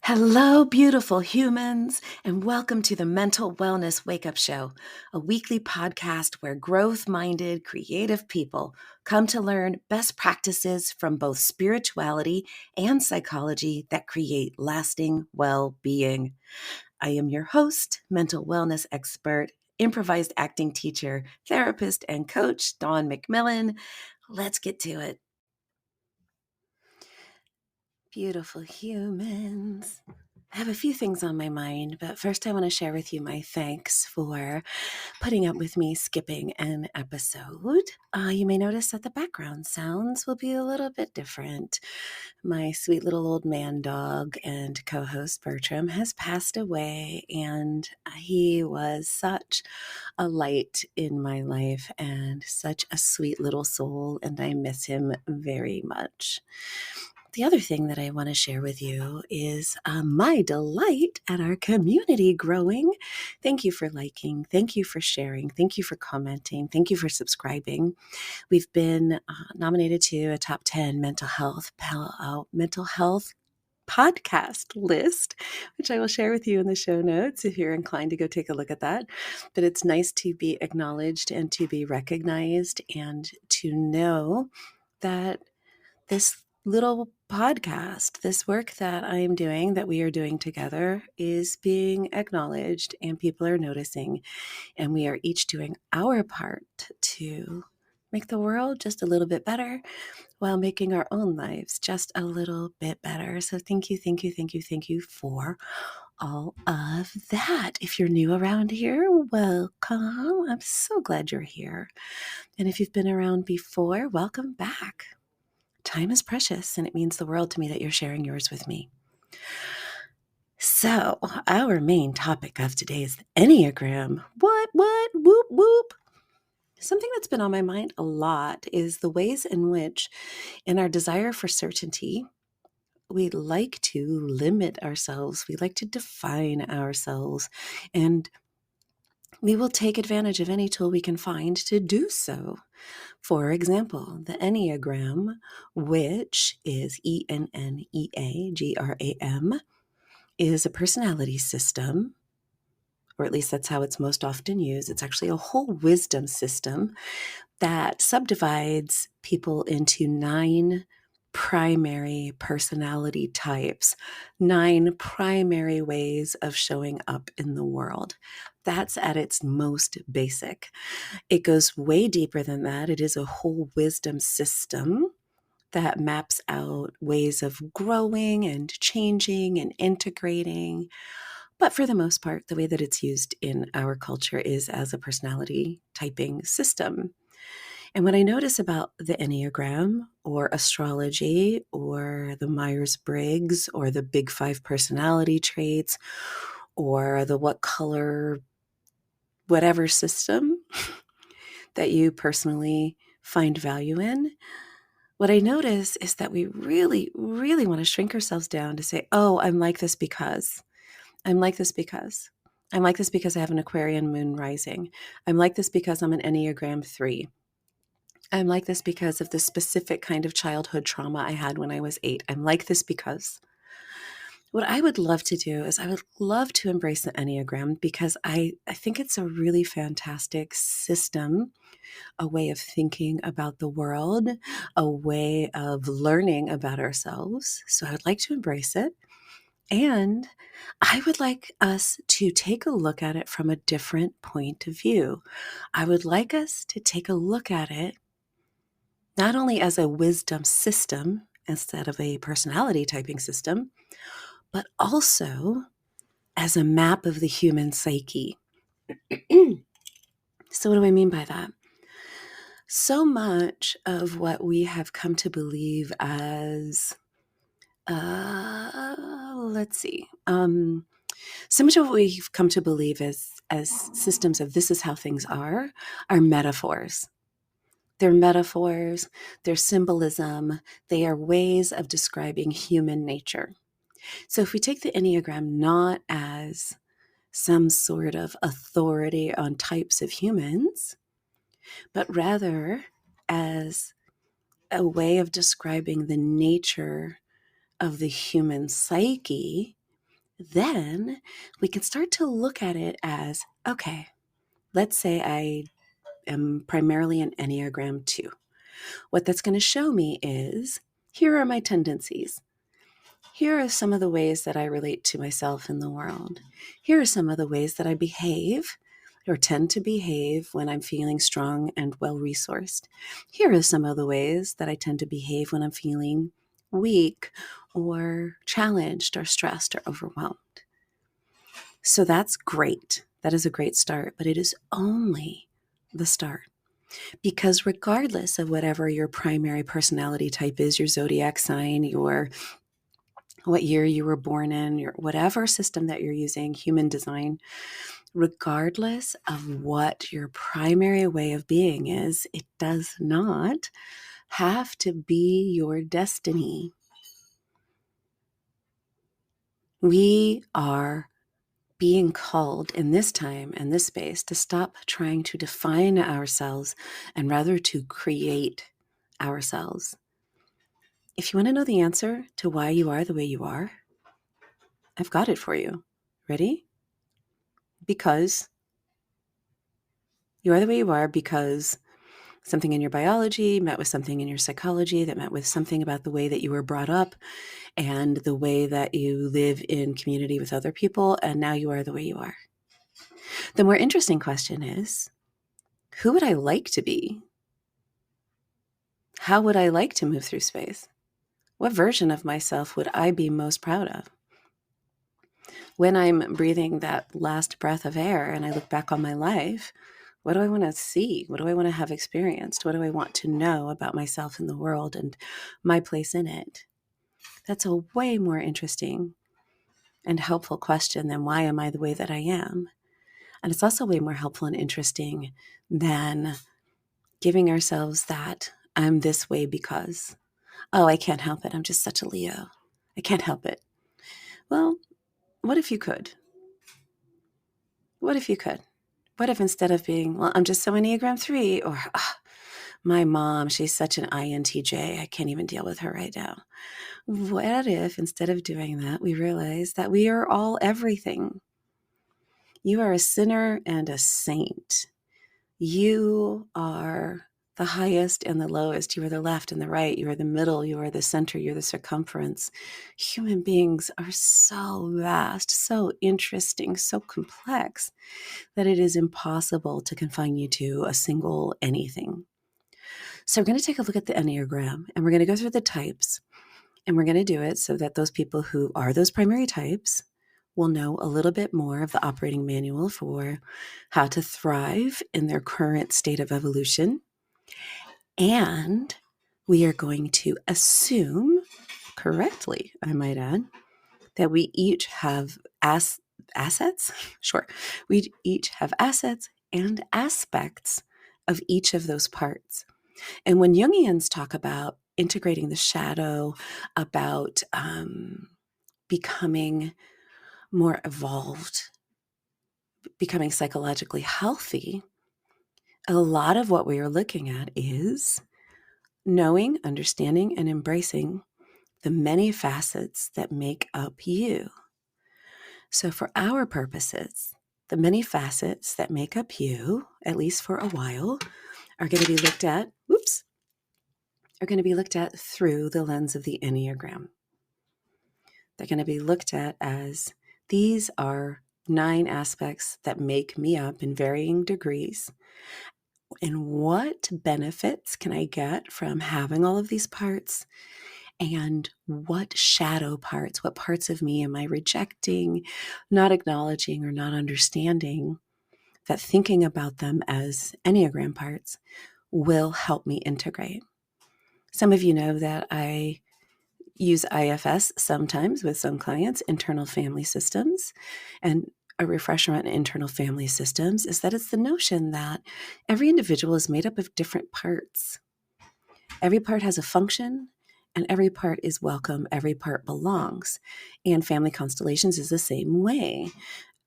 Hello, beautiful humans, and welcome to the Mental Wellness Wake Up Show, a weekly podcast where growth minded, creative people come to learn best practices from both spirituality and psychology that create lasting well being. I am your host, mental wellness expert, improvised acting teacher, therapist, and coach, Dawn McMillan. Let's get to it. Beautiful humans. I have a few things on my mind, but first I want to share with you my thanks for putting up with me skipping an episode. You may notice that the background sounds will be a little bit different. My sweet little old man dog and co-host Bertram has passed away, and he was such a light in my life and such a sweet little soul, and I miss him very much. The other thing that I want to share with you is my delight at our community growing. Thank you for liking. Thank you for sharing. Thank you for commenting. Thank you for subscribing. We've been nominated to a top 10 mental health podcast list, which I will share with you in the show notes if you're inclined to go take a look at that. But it's nice to be acknowledged and to be recognized and to know that this little podcast, this work that I'm doing, that we are doing together, is being acknowledged and people are noticing. And we are each doing our part to make the world just a little bit better while making our own lives just a little bit better. So thank you, thank you, thank you, thank you for all of that. If you're new around here, welcome. I'm so glad you're here. And if you've been around before, welcome back. Time is precious, and it means the world to me that you're sharing yours with me. So, our main topic of today is the Enneagram. What, whoop, whoop. Something that's been on my mind a lot is the ways in which, in our desire for certainty, we like to limit ourselves, we like to define ourselves, and we will take advantage of any tool we can find to do so. For example, the Enneagram, which is Enneagram, is a personality system, or at least that's how it's most often used. It's actually a whole wisdom system that subdivides people into 9 primary personality types, 9 primary ways of showing up in the world. That's at its most basic. It goes way deeper than that. It is a whole wisdom system that maps out ways of growing and changing and integrating. But for the most part, the way that it's used in our culture is as a personality typing system. And what I notice about the Enneagram or astrology or the Myers-Briggs or the Big 5 personality traits or the what color whatever system that you personally find value in, what I notice is that we really, really want to shrink ourselves down to say, oh, I'm like this because. I'm like this because. I'm like this because I have an Aquarian moon rising. I'm like this because I'm an Enneagram 3. I'm like this because of the specific kind of childhood trauma I had when I was 8. I'm like this because. What I would love to do is I would love to embrace the Enneagram because I think it's a really fantastic system, a way of thinking about the world, a way of learning about ourselves. So I would like to embrace it. And I would like us to take a look at it from a different point of view. I would like us to take a look at it not only as a wisdom system instead of a personality typing system, but also as a map of the human psyche. So what do I mean by that? So much of what we have come to believe as, let's see, so much of what we've come to believe as systems of this is how things are metaphors. They're metaphors, they're symbolism, they are ways of describing human nature. So if we take the Enneagram not as some sort of authority on types of humans, but rather as a way of describing the nature of the human psyche, then we can start to look at it as, okay, let's say I am primarily an Enneagram 2. What that's going to show me is, here are my tendencies. Here are some of the ways that I relate to myself in the world. Here are some of the ways that I behave or tend to behave when I'm feeling strong and well-resourced. Here are some of the ways that I tend to behave when I'm feeling weak or challenged or stressed or overwhelmed. So that's great. That is a great start, but it is only the start. Because regardless of whatever your primary personality type is, your zodiac sign, your what year you were born in, your whatever system that you're using, human design, regardless of what your primary way of being is, it does not have to be your destiny. We are being called in this time and this space to stop trying to define ourselves and rather to create ourselves. If you want to know the answer to why you are the way you are, I've got it for you. Ready? Because you are the way you are because something in your biology met with something in your psychology that met with something about the way that you were brought up and the way that you live in community with other people, and now you are the way you are. The more interesting question is, who would I like to be? How would I like to move through space? What version of myself would I be most proud of? When I'm breathing that last breath of air and I look back on my life, what do I want to see? What do I want to have experienced? What do I want to know about myself in the world and my place in it? That's a way more interesting and helpful question than why am I the way that I am? And it's also way more helpful and interesting than giving ourselves that I'm this way because, oh, I can't help it. I'm just such a Leo. I can't help it. Well, what if you could? What if you could? What if instead of being, well, I'm just so Enneagram 3, or my mom, she's such an INTJ, I can't even deal with her right now. What if instead of doing that, we realize that we are all everything? You are a sinner and a saint. You are the highest and the lowest. You are the left and the right. You are the middle. You are the center. You're the circumference. Human beings are so vast, so interesting, so complex that it is impossible to confine you to a single anything. So we're going to take a look at the Enneagram and we're going to go through the types, and we're going to do it so that those people who are those primary types will know a little bit more of the operating manual for how to thrive in their current state of evolution. And we are going to assume, correctly, I might add, that we each have assets. Sure. We each have assets and aspects of each of those parts. And when Jungians talk about integrating the shadow, about becoming more evolved, becoming psychologically healthy, a lot of what we are looking at is knowing, understanding, and embracing the many facets that make up you. So for our purposes, the many facets that make up you, at least for a while, are going to be looked at, through the lens of the Enneagram. They're going to be looked at as these are 9 aspects that make me up in varying degrees. And what benefits can I get from having all of these parts? And what shadow parts, what parts of me am I rejecting, not acknowledging, or not understanding, that thinking about them as Enneagram parts will help me integrate? Some of you know that I use IFS sometimes with some clients, internal family systems. And a refresher on internal family systems is that it's the notion that every individual is made up of different parts. Every part has a function, and every part is welcome. Every part belongs. And family constellations is the same way.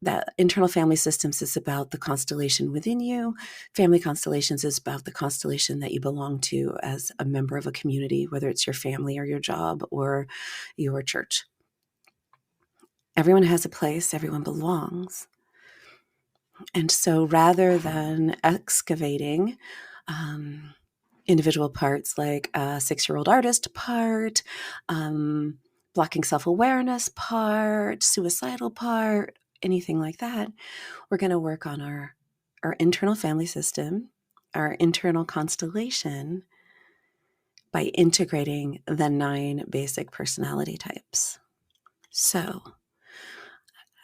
That internal family systems is about the constellation within you. Family constellations is about the constellation that you belong to as a member of a community, whether it's your family or your job or your church. Everyone has a place, everyone belongs. And so rather than excavating individual parts like a 6-year-old artist part, blocking self-awareness part, suicidal part, anything like that, we're going to work on our internal family system, our internal constellation, by integrating the 9 basic personality types. So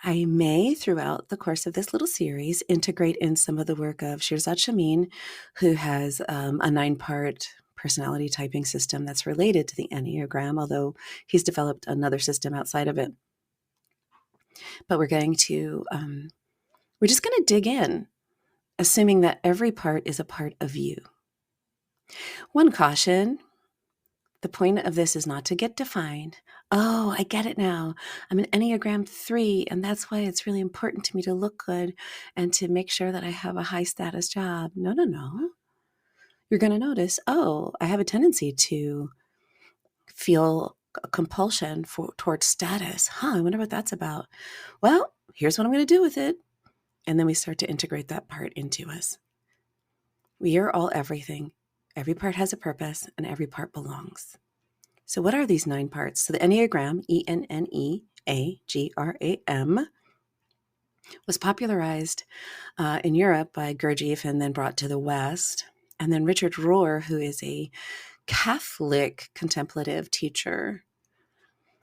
I may, throughout the course of this little series, integrate in some of the work of Shirzad Shamin, who has a 9-part personality typing system that's related to the Enneagram, although he's developed another system outside of it. But we're just going to dig in, assuming that every part is a part of you. One caution: the point of this is not to get defined. Oh, I get it now. I'm an Enneagram 3, and that's why it's really important to me to look good and to make sure that I have a high status job. No, no, no. You're going to notice, oh, I have a tendency to feel a compulsion towards status. I wonder what that's about. Well, here's what I'm going to do with it. And then we start to integrate that part into us. We are all everything. Every part has a purpose, and every part belongs. So what are these 9 parts? So the Enneagram, Enneagram, was popularized in Europe by Gurdjieff and then brought to the West. And then Richard Rohr, who is a Catholic contemplative teacher,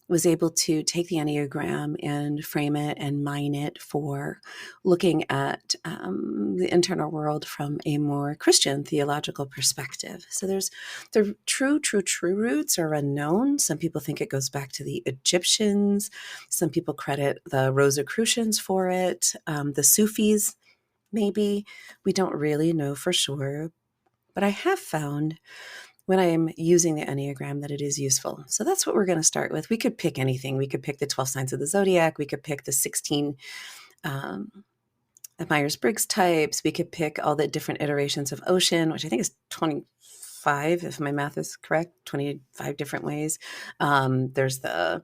was able to take the Enneagram and frame it and mine it for looking at the internal world from a more Christian theological perspective. So there's the true roots are unknown. Some people think it goes back to the Egyptians. Some people credit the Rosicrucians for it. The Sufis, maybe. We don't really know for sure. But I have found when I am using the Enneagram that it is useful. So that's what we're going to start with. We could pick anything. We could pick the 12 signs of the zodiac. We could pick the 16 Myers-Briggs types. We could pick all the different iterations of Ocean, which I think is 25, if my math is correct, 25 different ways. There's the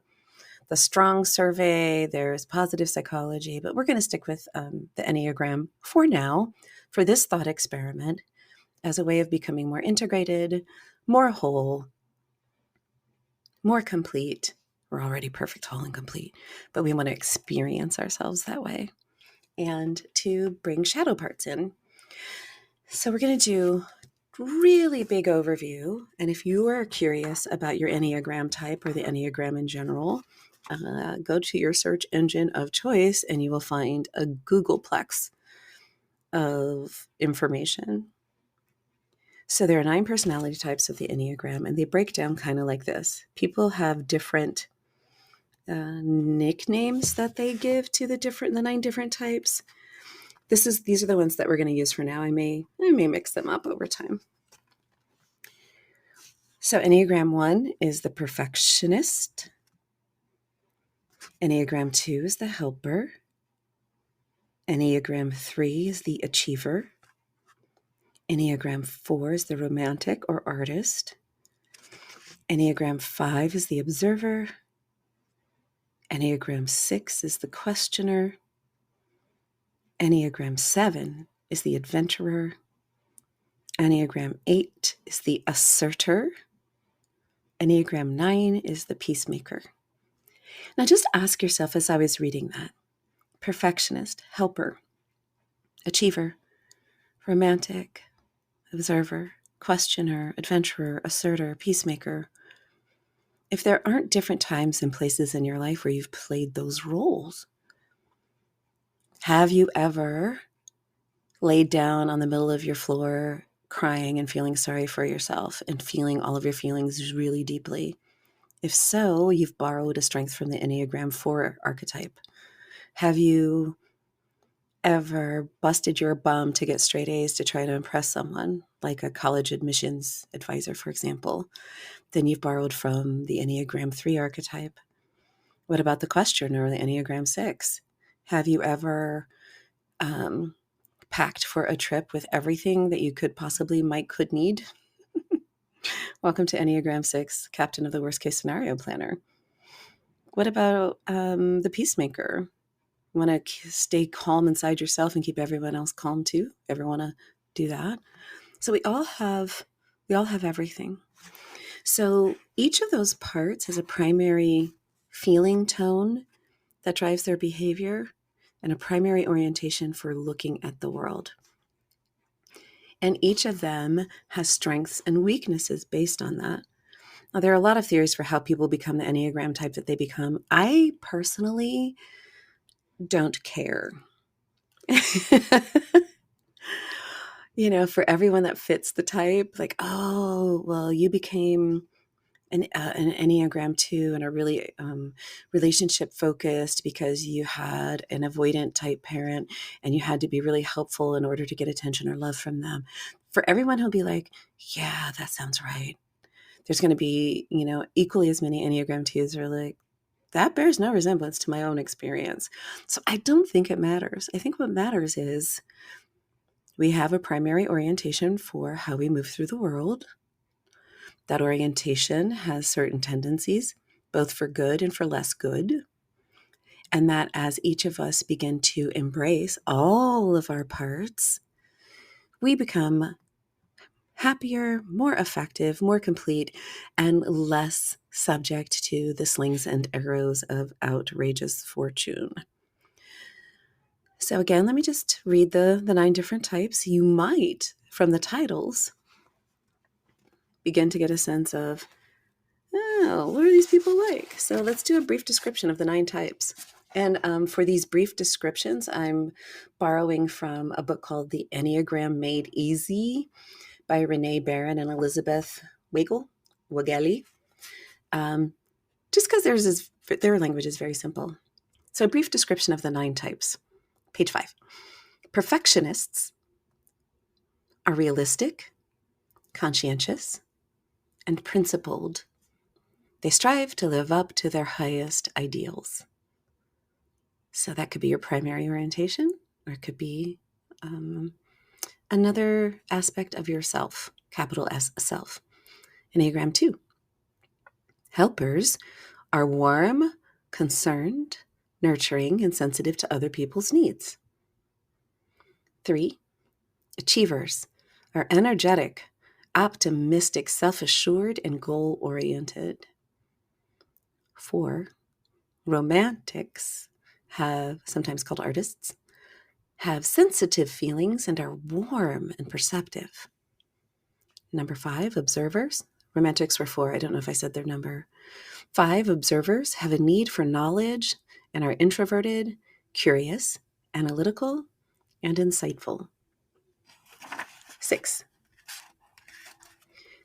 Strong survey. There's positive psychology. But we're going to stick with the Enneagram for now, for this thought experiment, as a way of becoming more integrated, more whole, more complete. We're already perfect, whole, and complete, but we want to experience ourselves that way and to bring shadow parts in. So we're going to do really big overview. And if you are curious about your Enneagram type or the Enneagram in general, go to your search engine of choice and you will find a Googleplex of information. So there are 9 personality types of the Enneagram, and they break down kind of like this. People have different nicknames that they give to the 9 different types. These are the ones that we're going to use for now. I may mix them up over time. So Enneagram 1 is the perfectionist. Enneagram 2 is the helper. Enneagram 3 is the achiever. Enneagram 4 is the romantic or artist. Enneagram 5 is the observer. Enneagram 6 is the questioner. Enneagram 7 is the adventurer. Enneagram 8 is the asserter. Enneagram 9 is the peacemaker. Now just ask yourself, as I was reading that: perfectionist, helper, achiever, romantic, observer, questioner, adventurer, asserter, peacemaker. If there aren't different times and places in your life where you've played those roles, have you ever laid down on the middle of your floor crying and feeling sorry for yourself and feeling all of your feelings really deeply? If so, you've borrowed a strength from the Enneagram 4 archetype. Have you ever busted your bum to get straight A's to try to impress someone, like a college admissions advisor, for example? Then you've borrowed from the Enneagram 3 archetype. What about the questioner or the Enneagram 6? Have you ever packed for a trip with everything that you could need? Welcome to Enneagram 6, captain of the worst case scenario planner. What about the peacemaker? Want to stay calm inside yourself and keep everyone else calm too? Ever want to do that? So we all have everything. So each of those parts has a primary feeling tone that drives their behavior and a primary orientation for looking at the world. And each of them has strengths and weaknesses based on that. Now, there are a lot of theories for how people become the Enneagram type that they become. I personally don't care. For everyone that fits the type, like, oh, well, you became an Enneagram 2 and are really relationship focused because you had an avoidant type parent and you had to be really helpful in order to get attention or love from them. For everyone who'll be like, yeah, that sounds right. There's going to be, equally as many Enneagram 2s are like, that bears no resemblance to my own experience. So I don't think it matters. I think what matters is we have a primary orientation for how we move through the world. That orientation has certain tendencies, both for good and for less good. And that as each of us begin to embrace all of our parts, we become happier, more effective, more complete, and less subject to the slings and arrows of outrageous fortune. So again, let me just read the 9 different types. You might, from the titles, begin to get a sense of, oh, what are these people like? So let's do a brief description of the 9 types. And for these brief descriptions, I'm borrowing from a book called The Enneagram Made Easy by Renee Barron and Elizabeth Wagelli. Just because their language is very simple. So a brief description of the 9 types. Page 5. Perfectionists are realistic, conscientious, and principled. They strive to live up to their highest ideals. So that could be your primary orientation, or it could be another aspect of yourself, capital S, self. Enneagram 2. Helpers are warm, concerned, nurturing, and sensitive to other people's needs. 3. Achievers are energetic, optimistic, self-assured, and goal-oriented. 4. Romantics, sometimes called artists, have sensitive feelings and are warm and perceptive. Number 5, observers. Romantics were 4. I don't know if I said their number. 5, observers have a need for knowledge and are introverted, curious, analytical, and insightful. 6,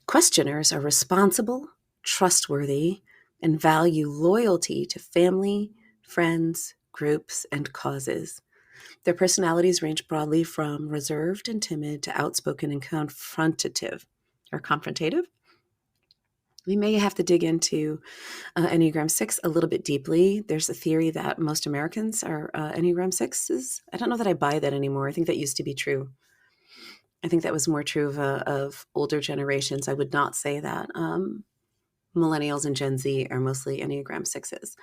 questioners are responsible, trustworthy, and value loyalty to family, friends, groups, and causes. Their personalities range broadly from reserved and timid to outspoken and confrontative. We may have to dig into Enneagram 6 a little bit deeply. There's a theory that most Americans are Enneagram 6s. I don't know that I buy that anymore. I think that used to be true. I think that was more true of older generations. I would not say that millennials and Gen Z are mostly Enneagram 6s.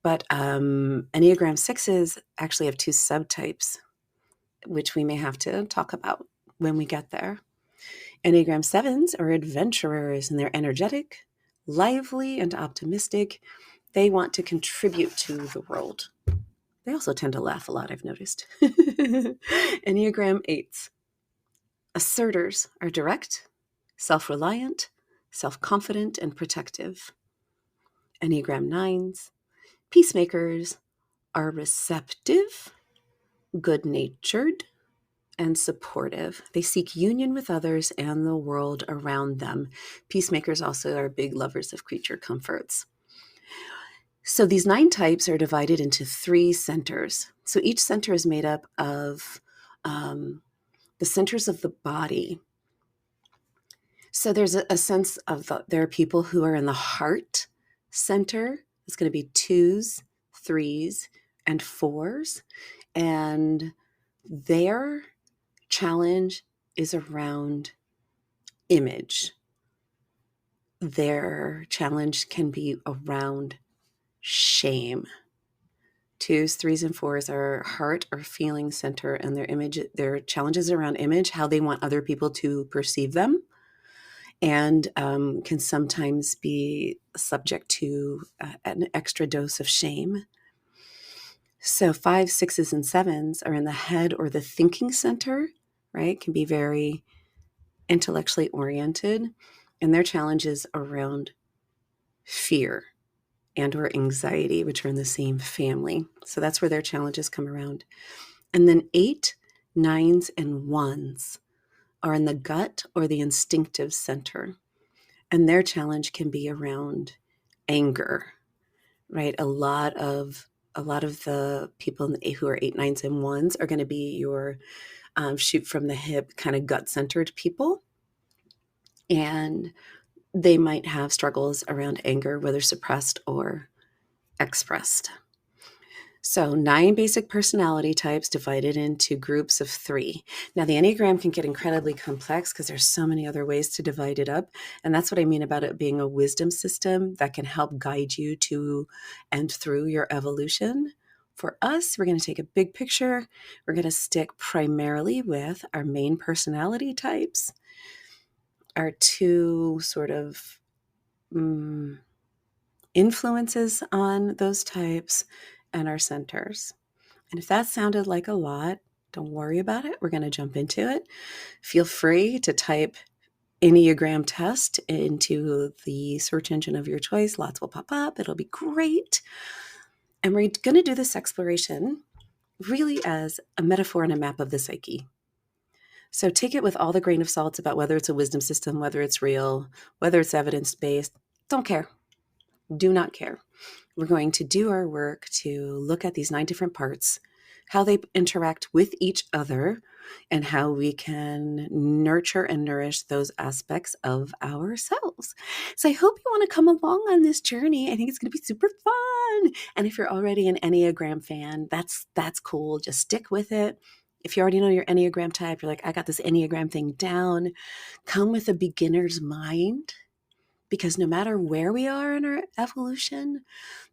But Enneagram 6s actually have 2 subtypes, which we may have to talk about when we get there. Enneagram 7s are adventurers, and they're energetic, lively, and optimistic. They want to contribute to the world. They also tend to laugh a lot, I've noticed. Enneagram 8s. Asserters are direct, self-reliant, self-confident, and protective. Enneagram 9s. Peacemakers are receptive, good-natured, and supportive. They seek union with others and the world around them. Peacemakers also are big lovers of creature comforts. So these 9 types are divided into 3 centers. So each center is made up of the centers of the body. So there's a sense of there are people who are in the heart center. It's going to be 2s, 3s, and 4s. And their challenge is around image. Their challenge can be around shame. 2s, 3s, and 4s are heart or feeling center, and their challenges around image, how they want other people to perceive them, and can sometimes be subject to an extra dose of shame. So 5s, 6s, and 7s are in the head or the thinking center, right? Can be very intellectually oriented, and their challenges around fear and or anxiety, which are in the same family. So that's where their challenges come around. And then 8, 9s, and 1s are in the gut or the instinctive center. And their challenge can be around anger, right? A lot of the people who are 8, 9s, and 1s are going to be your shoot from the hip, kind of gut-centered people. And they might have struggles around anger, whether suppressed or expressed. So 9 basic personality types divided into groups of 3. Now the Enneagram can get incredibly complex because there's so many other ways to divide it up. And that's what I mean about it being a wisdom system that can help guide you to and through your evolution. For us, we're going to take a big picture. We're going to stick primarily with our main personality types, our 2 sort of influences on those types, and our centers. And if that sounded like a lot, don't worry about it. We're going to jump into it. Feel free to type Enneagram test into the search engine of your choice. Lots will pop up. It'll be great. And we're going to do this exploration really as a metaphor and a map of the psyche. So take it with all the grain of salt about whether it's a wisdom system, whether it's real, whether it's evidence-based. Don't care. Do not care. We're going to do our work to look at these 9 different parts, how they interact with each other, and how we can nurture and nourish those aspects of ourselves. So I hope you want to come along on this journey. I think it's going to be super fun. And if you're already an Enneagram fan, that's cool. Just stick with it. If you already know your Enneagram type, you're like, I got this Enneagram thing down. Come with a beginner's mind, because no matter where we are in our evolution,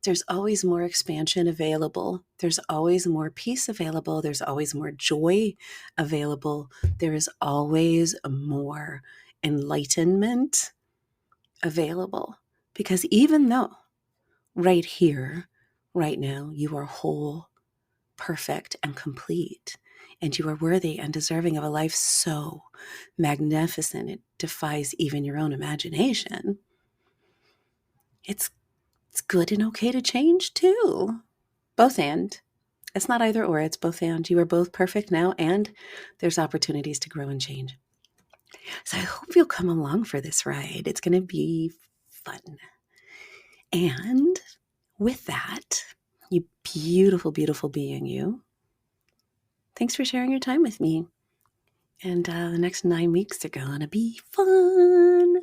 there's always more expansion available. There's always more peace available. There's always more joy available. There is always more enlightenment available. Because even though right here, right now, you are whole, perfect, and complete, and you are worthy and deserving of a life so magnificent it defies even your own imagination, it's good and okay to change too. Both and. It's not either or, it's both and. You are both perfect now, and there's opportunities to grow and change. So I hope you'll come along for this ride. It's going to be fun. And with that, you beautiful, beautiful being, you, thanks for sharing your time with me. And the next 9 weeks are going to be fun.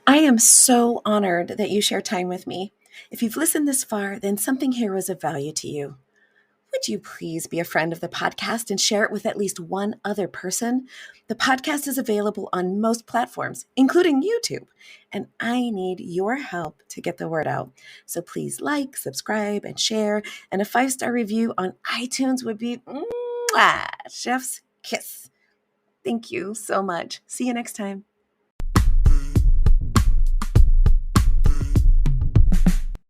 I am so honored that you share time with me. If you've listened this far, then something here was of value to you. Would you please be a friend of the podcast and share it with at least one other person? The podcast is available on most platforms, including YouTube, and I need your help to get the word out. So please like, subscribe, and share, and a 5-star review on iTunes would be chef's kiss. Thank you so much. See you next time.